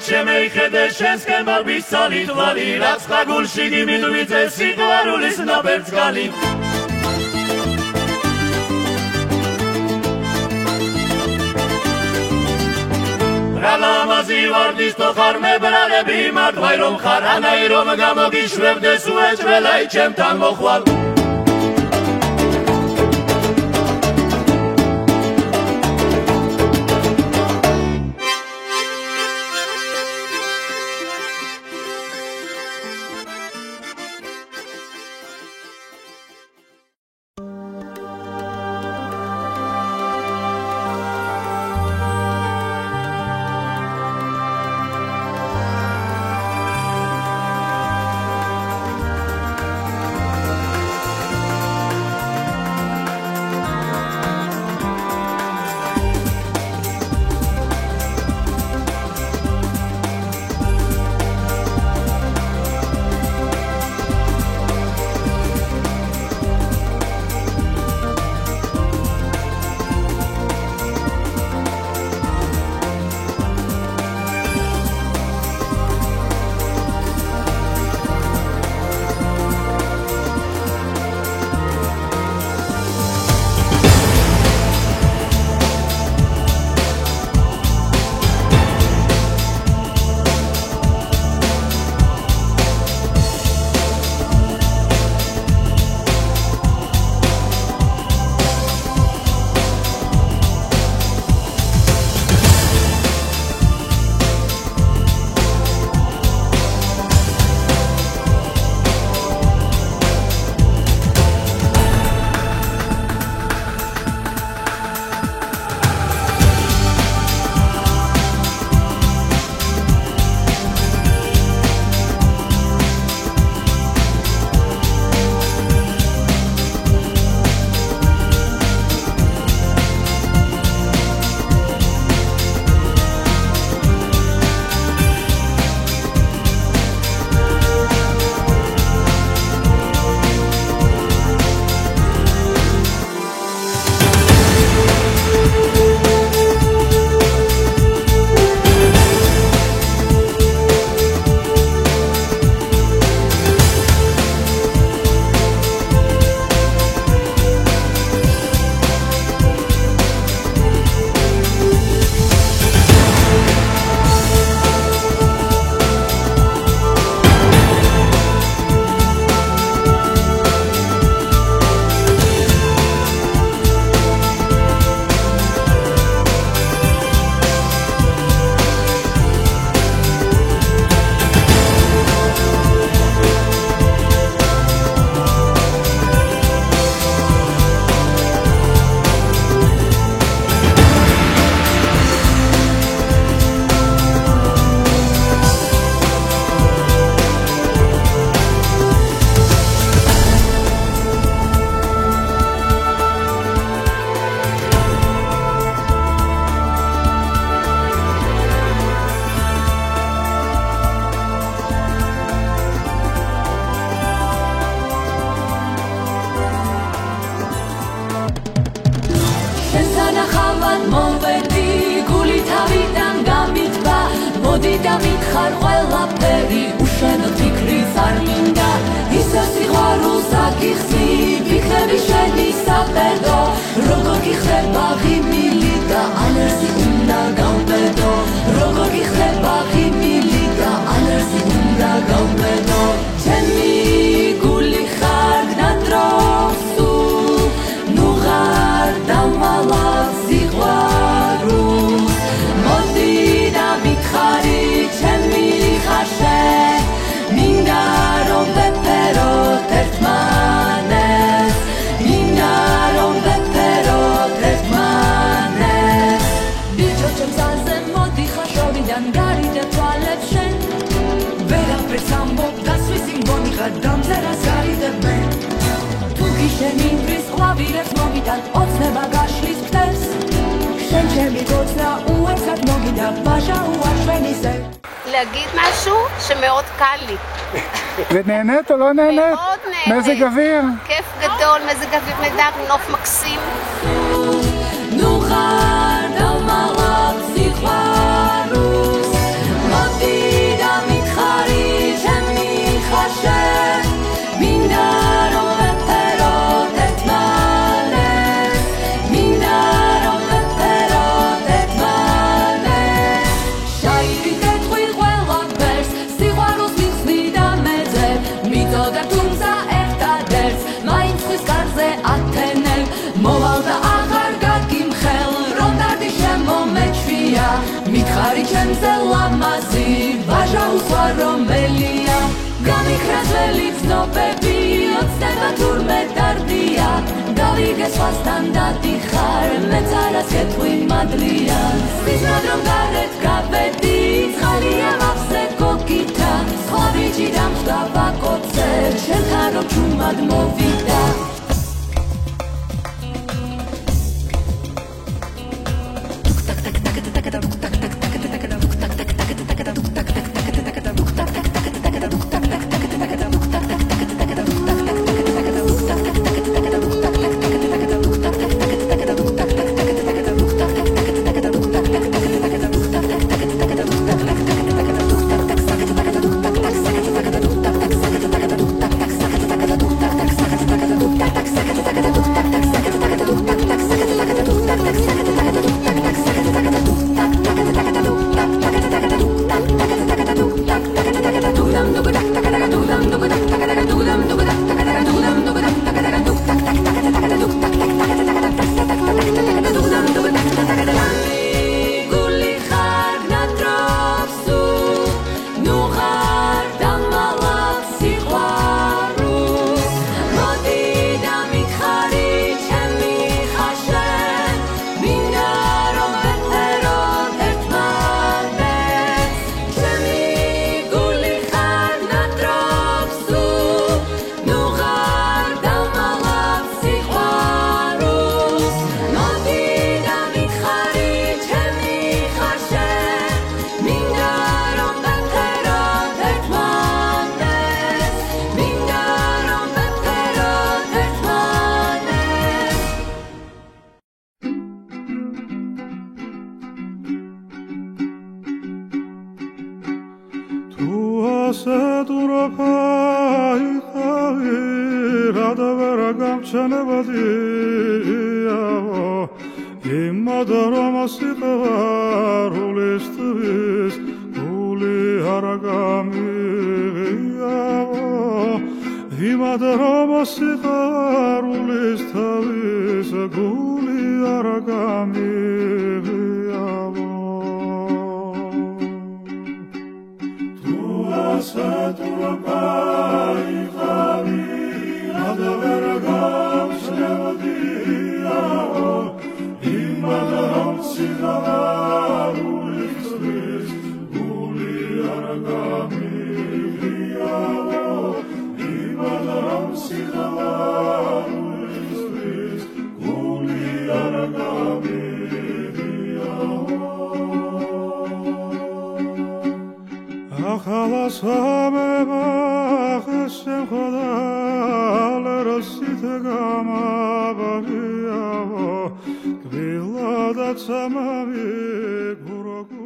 შემეიხედე შენსკენ ბაბისალი თვალი რაც ხაგულში გიმიდვიძე სიყვარულის ნაბერძგალი რალამაზი ვარდის თო ხარ მებრალები მარტვაი რომ ხარ ანაი რომ გამოგიშვებდეს უეჭველაი ჩემთან მოხვალ მიხარ ყველაფერი უშენო ფიქრის არ მინდა ისე სიყვარულს აკიხსნი ფიქრები შენი საფედო როგორ გიხდება ღიმილი და ანერსი უნდა გავბედო როგორ გიხდება ღიმილი და ანერსი უნდა გავბედო ჩემი გული ხარ ნადროსუ ნუ ღარ დამალავ სიყვარულს მოდი და მითხარი მინდა რომ ვეფეროთ ერთმანეს მინდა რომ ვეფეროთ ერთმანეს ბიჭო ჩემს აზე მოდი ხაშოვიდან გარიდე თვალებს შენ ვერაფერს ამბობ დასვისი მგონი ხარ დამზერას გარიდებ თუ გიშენი მტრის ყვავილებს მოგიდან ოცნება გაშლის ფთეს შენ ჩემი გოცნა უეცად მოგიდა ბაჟა უაშვენისე להגיד משהו שמאוד קל לי. ונהנית או לא נהנית? מאוד נהנית. מזג אוויר? כיף גדול, מזג אוויר נהדר, נוף מקסים. נוכל דמר פסיכורוס მითხარი ჩემზე ლამაზი ვაჟა უხვა რომელია გამიქრა ძველი ცნობები ოცნება თურმე დარდია გავიგე სხვასთან დადიხარ მეც არას კეთხვი მადლია სიზმრად რომ გარეთ გავედი წყალია ვახზე გოგითა სხვა ბიჭი დამხვდა ვაკოცე შენთან რომ ჩუმად მოვიდა Gvila da tsamavi gurog